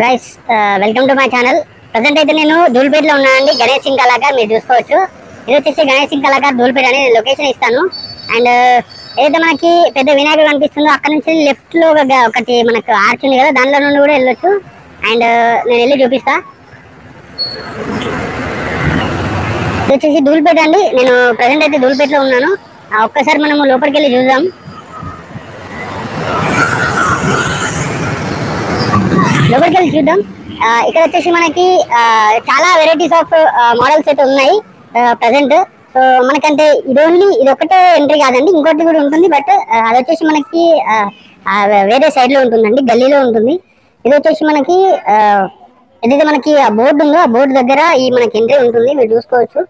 Guys, welcome to my channel. Present అయితే నేను ధూల్పేటలో ఉన్నానండి. గణేష్ సింగ్ కళాకార్ మీరు చూసుకోవచ్చు. ఇది వచ్చేసి గణేష్ సింగ్ కళాకార్ ధూల్పేట అని లొకేషన్ ఇస్తాను. అండ్ ఏదైతే మనకి పెద్ద వినాయకుడు కనిపిస్తుందో అక్కడ నుంచి లెఫ్ట్ లో ఒకటి మనకు ఆర్చ్ ఉంది కదా, దానిలో నుండి కూడా వెళ్ళొచ్చు. అండ్ నేను వెళ్ళి చూపిస్తా. ఇది వచ్చేసి ధూల్పేట అండి. నేను ప్రజెంట్ అయితే ధూల్పేటలో ఉన్నాను. ఒక్కసారి మనము లోపలికి వెళ్ళి చూద్దాం. లోపలికి వెళ్ళి చూద్దాం. ఇక్కడ వచ్చేసి మనకి చాలా వెరైటీస్ ఆఫ్ మోడల్స్ అయితే ఉన్నాయి ప్రజెంట్. సో మనకంటే ఇది ఒకటే ఎంట్రీ కాదండి, ఇంకోటి కూడా ఉంటుంది. బట్ అది వచ్చేసి మనకి వేరే సైడ్ లో ఉంటుందండి, గల్లీలో ఉంటుంది. ఇది వచ్చేసి మనకి ఏదైతే మనకి ఆ బోర్డు ఉందో ఆ బోర్డు దగ్గర ఈ మనకి ఎంట్రీ ఉంటుంది, మీరు చూసుకోవచ్చు.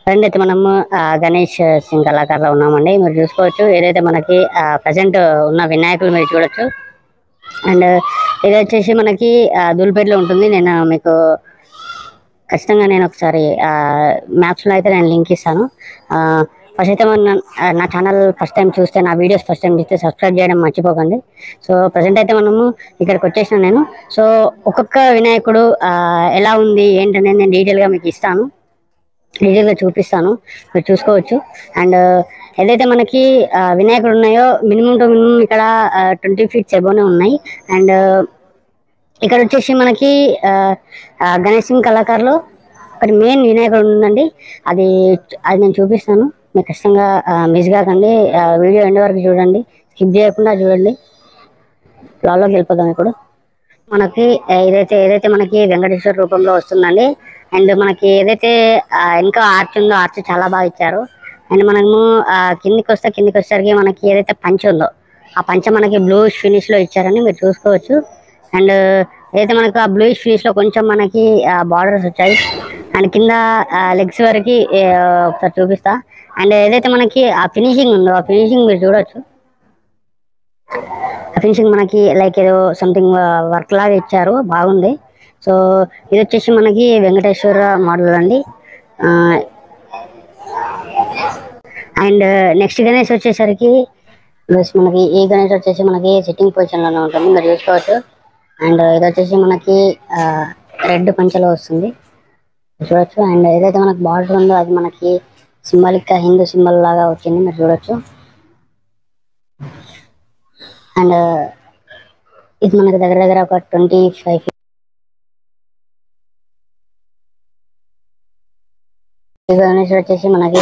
ఫ్రెండ్ అయితే మనము గణేష్ సింగ్ కళాకారులో ఉన్నామండి, మీరు చూసుకోవచ్చు. ఏదైతే మనకి ప్రజెంట్ ఉన్న వినాయకులు మీరు చూడొచ్చు. అండ్ ఇది వచ్చేసి మనకి ధూల్పేటలో ఉంటుంది. నేను మీకు ఖచ్చితంగా నేను ఒకసారి మ్యాప్స్లో అయితే నేను లింక్ ఇస్తాను. ఫస్ట్ అయితే నా ఛానల్ ఫస్ట్ టైం చూస్తే, నా వీడియోస్ ఫస్ట్ టైం చూస్తే సబ్స్క్రైబ్ చేయడం మర్చిపోకండి. సో ప్రజెంట్ అయితే మనము ఇక్కడికి వచ్చేసిన నేను. సో ఒక్కొక్క వినాయకుడు ఎలా ఉంది ఏంటనేది నేను డీటెయిల్గా మీకు ఇస్తాను, డీటెయిల్గా చూపిస్తాను, మీరు చూసుకోవచ్చు. అండ్ ఏదైతే మనకి వినాయకుడు ఉన్నాయో మినిమం టు మినిమం ఇక్కడ 20 feet ఎబోనే ఉన్నాయి. అండ్ ఇక్కడ వచ్చేసి మనకి గణేష్ సింగ్ కళాకారులో ఒకటి మెయిన్ వినాయకుడు ఉందండి. అది నేను చూపిస్తాను, మీరు ఖచ్చితంగా మిస్ కాకండి. వీడియో ఎండ్ వరకు చూడండి, స్కిప్ చేయకుండా చూడండి. లాలోకి వెళ్ళిపోదాం. ఇప్పుడు మనకి ఏదైతే మనకి వెంకటేశ్వర రూపంలో వస్తుందండి. అండ్ మనకి ఏదైతే ఇంకా ఆర్చ్ ఉందో ఆర్చ్ చాలా బాగా ఇచ్చారు. అండ్ మనము కిందికి వచ్చేసరికి మనకి ఏదైతే పంచ ఉందో ఆ పంచ మనకి బ్లూయిష్ ఫినిష్ లో ఇచ్చారని మీరు చూసుకోవచ్చు. అండ్ ఏదైతే మనకు ఆ బ్లూయిష్ ఫినిష్ లో కొంచెం మనకి బార్డర్స్ వచ్చాయి. అండ్ కింద లెగ్స్ వరకు ఒకసారి చూపిస్తా. అండ్ ఏదైతే మనకి ఆ ఫినిషింగ్ ఉందో ఆ ఫినిషింగ్ మీరు చూడొచ్చు. ఫినిషింగ్ మనకి లైక్ ఏదో సంథింగ్ వర్క్ లాగా ఇచ్చారు, బాగుంది. సో ఇది వచ్చేసి మనకి వెంకటేశ్వర మోడల్ అండి. అండ్ నెక్స్ట్ గణేష్ వచ్చేసరికి మనకి ఈ గణేష్ వచ్చేసి మనకి సిట్టింగ్ పొజిషన్ లోనే ఉంటుంది, మీరు చూసుకోవచ్చు. అండ్ ఇది వచ్చేసి మనకి రెడ్ పంచలో వస్తుంది, చూడొచ్చు. అండ్ ఏదైతే మనకి బార్డర్ ఉందో అది మనకి సింబాలిక్ గా హిందూ సింబల్ లాగా వచ్చింది, మీరు చూడొచ్చు. అండ్ ఇది మనకి దగ్గర ఒక 25 feet. ఈ గణేష్ వచ్చేసి మనకి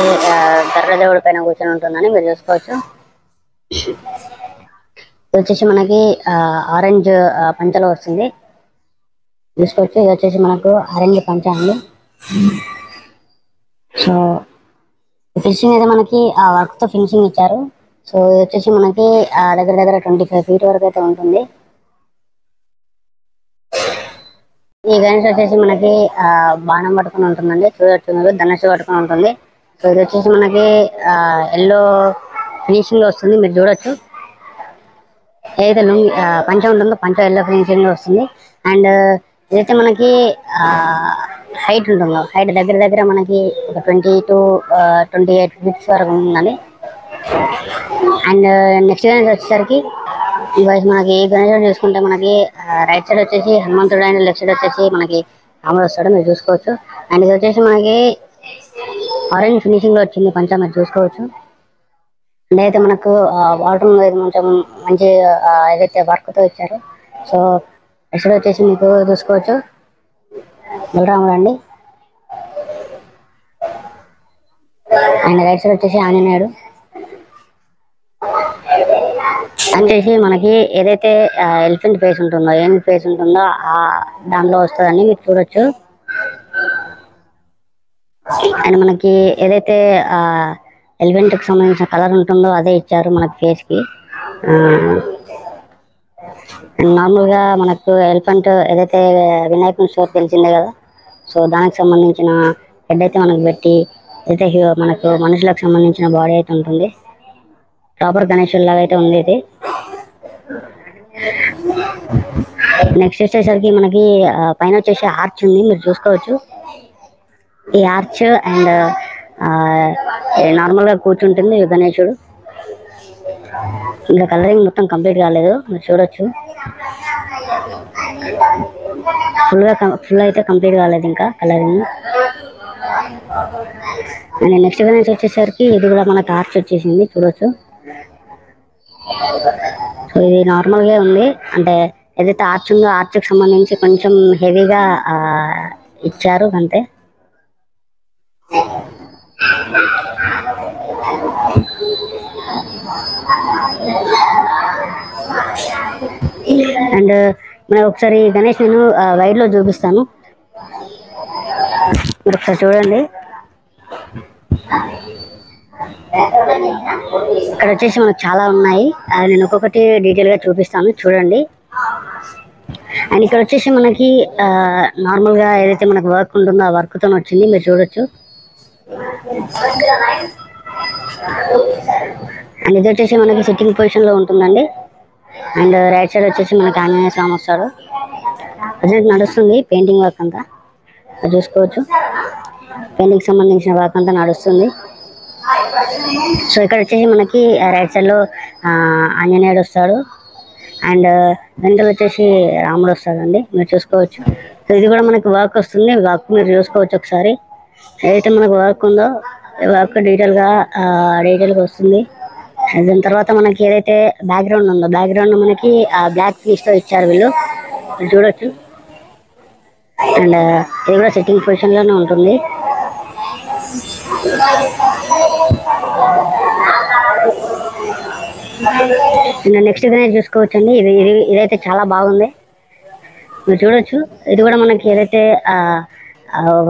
గర్రదేవుడి పైన కూర్చొని ఉంటుందని మీరు చూసుకోవచ్చు. ఇది వచ్చేసి మనకి ఆరెంజ్ పంచలో వస్తుంది, చూసుకోవచ్చు. ఇది వచ్చేసి మనకు ఆరెంజ్ పంచ అండి. సో ఫినిషింగ్ అయితే మనకి ఆ వర్క్ తో ఫినిషింగ్ ఇచ్చారు. సో ఇది వచ్చేసి మనకి దగ్గర 25 feet వరకు అయితే ఉంటుంది. ఈ గణేష్ వచ్చేసి మనకి బాణం పట్టుకుని ఉంటుందండి, చూడొచ్చు మీరు, ధనుష్ పట్టుకుని ఉంటుంది. సో ఇది వచ్చేసి మనకి ఎల్లో ఫినిషింగ్ లో వస్తుంది, మీరు చూడొచ్చు. ఏదైతే పంచ ఉంటుందో పంచ ఎల్లో ఫినిషింగ్ లో వస్తుంది. అండ్ ఏదైతే మనకి హైట్ ఉంటుందో హైట్ దగ్గర మనకి ఒక 20 to 28 feet వరకు ఉంటుందండి. అండ్ నెక్స్ట్ గణేష్ వచ్చేసరికి మనకి గణేష్ చూసుకుంటే మనకి రైట్ సైడ్ వచ్చేసి హనుమంతుడు అండ్ లెఫ్ట్ సైడ్ వచ్చేసి మనకి రాముడు వస్తాడు, మీరు చూసుకోవచ్చు. అండ్ ఇది వచ్చేసి మనకి ఆరెంజ్ ఫినిషింగ్ లో వచ్చింది పంచ, మీరు చూసుకోవచ్చు. అండ్ అయితే మనకు వాటర్ కొంచెం మంచి ఏదైతే వర్క్ తో ఇచ్చారో. సో నెక్స్ట్ వచ్చేసి మీకు చూసుకోవచ్చు బలరాముడు అండి. అండ్ రైట్ సైడ్ వచ్చేసి ఆంజనేయుడు. వచ్చేసి మనకి ఏదైతే ఎలిఫెంట్ ఫేస్ ఉంటుందో ఏనుగు ఫేస్ ఉంటుందో దాంట్లో వస్తుందని మీరు చూడొచ్చు. అండ్ మనకి ఏదైతే ఎలిఫెంట్ కి సంబంధించిన కలర్ ఉంటుందో అదే ఇచ్చారు మనకి ఫేస్ కి. నార్మల్ గా మనకు ఎలిఫెంట్ ఏదైతే వినాయకుని స్టోర్ తెలిసిందే కదా, సో దానికి సంబంధించిన హెడ్ అయితే మనకు పెట్టి అయితే మనకు మనుషులకు సంబంధించిన బాడీ అయితే ఉంటుంది. ప్రాపర్ గణేశుడు లాగా అయితే ఉంది ఇది. నెక్స్ట్ వచ్చేసరికి మనకి పైన వచ్చేసి ఆర్చ్ ఉంది, మీరు చూసుకోవచ్చు. ఈ ఆర్చ్ అండ్ నార్మల్ గా కూర్చుంటుంది గణేశుడు. ఇంకా కలరింగ్ మొత్తం కంప్లీట్ కాలేదు, మీరు చూడొచ్చు. ఫుల్ అయితే కంప్లీట్ కాలేదు ఇంకా కలరింగ్. అండ్ నెక్స్ట్ గా వచ్చేసరికి ఇది కూడా మనకు ఆర్చ్ వచ్చేసింది, చూడొచ్చు. సో ఇది నార్మల్ గా ఉంది, అంటే ఏదైతే ఆర్చ్ ఉందో ఆర్చ్ కి సంబంధించి కొంచెం హెవీగా ఇచ్చారు అంతే. అండ్ మనం ఒకసారి గణేష్ నేను వైడ్ లో చూపిస్తాను, మీరు ఒకసారి చూడండి. ఇక్కడ వచ్చేసి మనకు చాలా ఉన్నాయి, నేను ఒక్కొక్కటి డీటెయిల్ గా చూపిస్తాను, చూడండి. అండ్ ఇక్కడ వచ్చేసి మనకి నార్మల్ గా ఏదైతే మనకు వర్క్ ఉంటుందో ఆ వర్క్ తో వచ్చింది, మీరు చూడొచ్చు. అండ్ ఇది వచ్చేసి మనకి సిట్టింగ్ పొజిషన్ లో ఉంటుందండి. అండ్ రైట్ సైడ్ వచ్చేసి మనకి ఆంజనేయ స్వామి వస్తాడు. ప్రజెంట్ నడుస్తుంది పెయింటింగ్ వర్క్ అంతా, చూసుకోవచ్చు. పెయింటింగ్ సంబంధించిన వర్క్ అంతా నడుస్తుంది. సో ఇక్కడ వచ్చేసి మనకి రైట్ సైడ్ లో ఆంజనేయుడు వస్తాడు, అండ్ వెనకాల వచ్చేసి రాముడు వస్తాడండి, మీరు చూసుకోవచ్చు. సో ఇది కూడా మనకి వర్క్ వస్తుంది, వర్క్ మీరు చూసుకోవచ్చు ఒకసారి. ఏదైతే మనకు వర్క్ ఉందో వర్క్ డీటెయిల్ గా వస్తుంది. దాని తర్వాత మనకి ఏదైతే బ్యాక్గ్రౌండ్ ఉందో బ్యాక్గ్రౌండ్ మనకి బ్లాక్ పీస్ తో ఇచ్చారు వీళ్ళు, చూడొచ్చు. అండ్ ఇది కూడా సెట్టింగ్ పొజిషన్ లోనే ఉంటుంది. నెక్స్ట్ గణేష్ చూసుకోవచ్చు అండి, ఇదైతే చాలా బాగుంది, మీరు చూడొచ్చు. ఇది కూడా మనకి ఏదైతే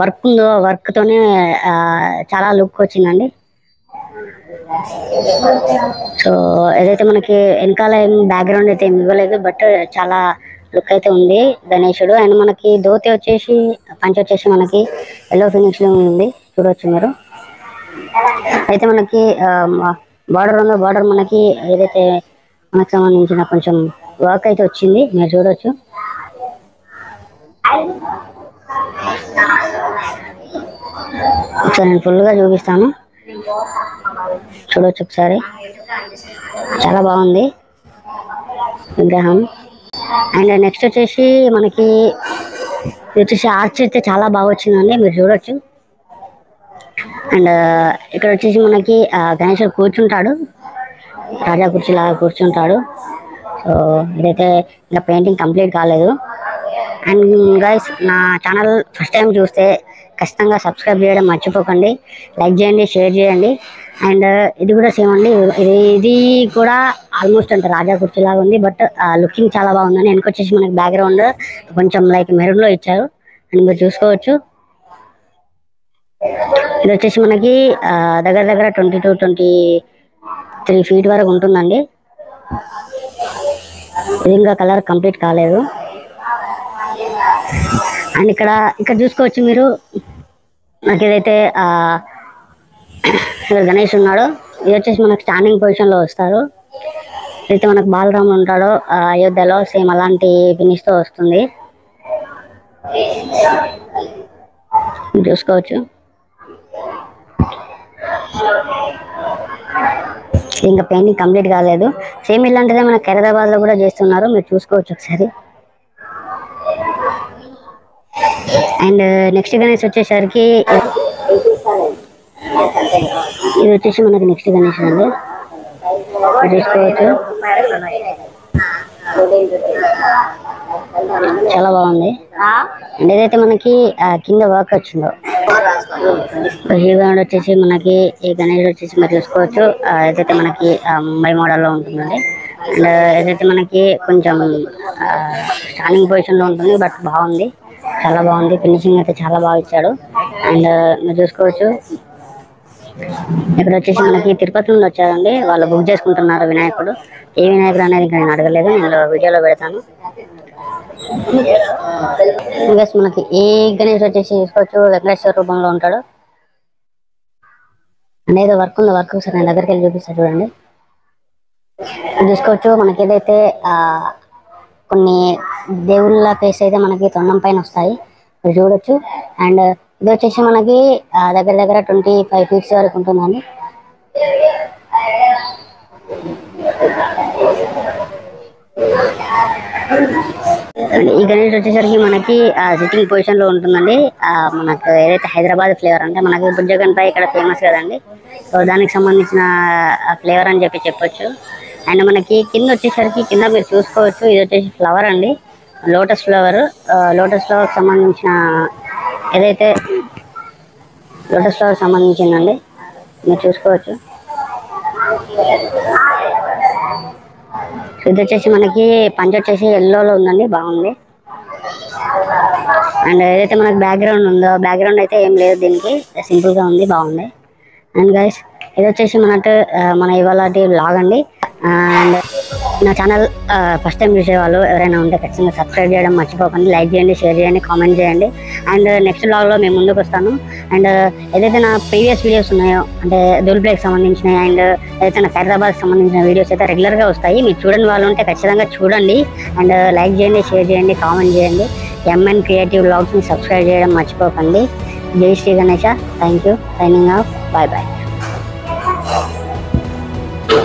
వర్క్ ఉందో వర్క్ తోనే చాలా లుక్ వచ్చిందండి. సో ఏదైతే మనకి వెనకాల ఏం బ్యాక్గ్రౌండ్ అయితే ఏమి ఇవ్వలేదు, బట్ చాలా లుక్ అయితే ఉంది గణేశుడు. అండ్ మనకి ధోతి వచ్చేసి పంచ వచ్చేసి మనకి ఎల్లో ఫినిష్ లో ఉంది, చూడొచ్చు మీరు. అయితే మనకి బార్డర్ ఉందో బార్డర్ మనకి ఏదైతే మనకు సంబంధించిన కొంచెం వర్క్ అయితే వచ్చింది, మీరు చూడొచ్చు. ఒకసారి నేను ఫుల్ గా చూపిస్తాను, చూడొచ్చు ఒకసారి. చాలా బాగుంది విగ్రహం. అండ్ నెక్స్ట్ వచ్చేసి మనకి ఇది వచ్చేసి ఆర్చ్ అయితే చాలా బాగా వచ్చిందండి, మీరు చూడొచ్చు. అండ్ ఇక్కడ వచ్చేసి మనకి గణేశుడు కూర్చుంటాడు, రాజా కుర్చీలాగా కూర్చుంటాడు. సో ఇదైతే ఇంకా పెయింటింగ్ కంప్లీట్ కాలేదు. అండ్ గైస్, నా ఛానల్ ఫస్ట్ టైం చూస్తే ఖచ్చితంగా సబ్స్క్రైబ్ చేయడం మర్చిపోకండి, లైక్ చేయండి, షేర్ చేయండి. అండ్ ఇది కూడా సేమ్ అండి, ఇది కూడా ఆల్మోస్ట్ అంటే రాజా కుర్చీలాగా ఉంది, బట్ లుకింగ్ చాలా బాగుందండి. వెనకొచ్చేసి మనకి బ్యాక్గ్రౌండ్ కొంచెం లైక్ మెరూన్ లో ఇచ్చారు, అండ్ మీరు చూసుకోవచ్చు. ఇది వచ్చేసి మనకి దగ్గర దగ్గర 22-23 ఫీట్ వరకు ఉంటుందండి. ఇది ఇంకా కలర్ కంప్లీట్ కాలేదు. అండ్ ఇక్కడ చూసుకోవచ్చు మీరు, నాకు ఏదైతే గణేష్ ఉన్నాడో ఇది వచ్చేసి మనకు స్టాండింగ్ పొజిషన్ లో వస్తారు. అయితే మనకు బాలరాముడు ఉంటాడో అయోధ్యలో సేమ్ అలాంటి ఫినిష్ తో వస్తుంది, చూసుకోవచ్చు. ఇంకా పెయింటింగ్ కంప్లీట్ కాలేదు, సేమ్ ఇలాంటిదే మన ఖైరదాబాద్ లో కూడా చేస్తున్నారు, మీరు చూసుకోవచ్చు ఒకసారి. అండ్ నెక్స్ట్ గణేష్ వచ్చేసరికి ఇది వచ్చేసి మనకి నెక్స్ట్ గణేష్ అండి, చూసుకోవచ్చు. చాలా బాగుంది. అండ్ ఏదైతే మనకి కింద వర్క్ వచ్చిందో ఈ గణేష్ వచ్చేసి మనకి ఈ గణేష్ వచ్చేసి మీరు చూసుకోవచ్చు, ఏదైతే మనకి ముంబై మోడల్లో ఉంటుందండి. అండ్ ఏదైతే మనకి కొంచెం స్టాండింగ్ పొజిషన్ లో ఉంటుంది, బట్ బాగుంది, చాలా బాగుంది. ఫినిషింగ్ అయితే చాలా బాగా ఇచ్చాడు. అండ్ మీరు చూసుకోవచ్చు, ఇక్కడ వచ్చేసి మనకి తిరుపతి నుండి వచ్చారండి, వాళ్ళు బుక్ చేసుకుంటున్నారు వినాయకుడు. ఏ వినాయకుడు అనేది ఇంకా నేను అడగలేదు, నేను వీడియోలో పెడతాను. మనకి ఏ గణేష్ వచ్చేసి చూసుకోవచ్చు వెంకటేశ్వర రూపంలో ఉంటాడు. అనేది వర్క్ ఉంది, వర్క్ సార్ నేను దగ్గరికి వెళ్ళి చూపిస్తాను, చూడండి. చూసుకోవచ్చు మనకి ఏదైతే కొన్ని దేవుళ్ళ ఫేస్ అయితే మనకి తొండం పైన వస్తాయి, మీరు చూడొచ్చు. అండ్ ఇది వచ్చేసి మనకి దగ్గర దగ్గర 25 ఫీట్స్ వరకు ఉంటుందండి. ఈ గణేష్ వచ్చేసరికి మనకి సిట్టింగ్ పొజిషన్ లో ఉంటుందండి. మనకు ఏదైతే హైదరాబాద్ ఫ్లేవర్ అంటే మనకి బుజ్జగన్పై ఇక్కడ ఫేమస్ కదండి. సో దానికి సంబంధించిన ఫ్లేవర్ అని చెప్పొచ్చు. అండ్ మనకి కింద వచ్చేసరికి కింద మీరు చూసుకోవచ్చు, ఇది వచ్చేసి ఫ్లవర్ అండి, లోటస్ ఫ్లవర్. లోటస్ ఫ్లవర్ సంబంధించిన ఏదైతే లోటస్ ఫ్లవర్ సంబంధించిందండి, మీరు చూసుకోవచ్చు. ఇది వచ్చేసి మనకి పంచ వచ్చేసి ఎల్లోలో ఉందండి, బాగుంది. అండ్ ఏదైతే మనకి బ్యాక్గ్రౌండ్ ఉందో బ్యాక్గ్రౌండ్ అయితే ఏం లేదు, దీనికి సింపుల్ గా ఉంది, బాగుంది. అండ్ గైస్ ఇది వచ్చేసి మన ఇవాళ వ్లాగ్ అండి. అండ్ నా ఛానల్ ఫస్ట్ టైం చూసే వాళ్ళు ఎవరైనా ఉంటే ఖచ్చితంగా సబ్స్క్రైబ్ చేయడం మర్చిపోకండి. లైక్ చేయండి, షేర్ చేయండి, కామెంట్ చేయండి. అండ్ నెక్స్ట్ వ్లాగ్లో మేము ముందుకు వస్తాను. అండ్ ఏదైతే నా ప్రీవియస్ వీడియోస్ ఉన్నాయో అంటే ధూళిపేటకి సంబంధించినవి అండ్ ఏదైతే నాకు హైదరాబాద్కి సంబంధించిన వీడియోస్ అయితే రెగ్యులర్గా వస్తాయి. మీరు చూడని వాళ్ళు ఉంటే ఖచ్చితంగా చూడండి. అండ్ లైక్ చేయండి, షేర్ చేయండి, కామెంట్ చేయండి. ఎంఎన్ క్రియేటివ్ వ్లాగ్స్ని సబ్స్క్రైబ్ చేయడం మర్చిపోకండి. జై Shri Ganesha. Thank you. Signing off. Bye bye.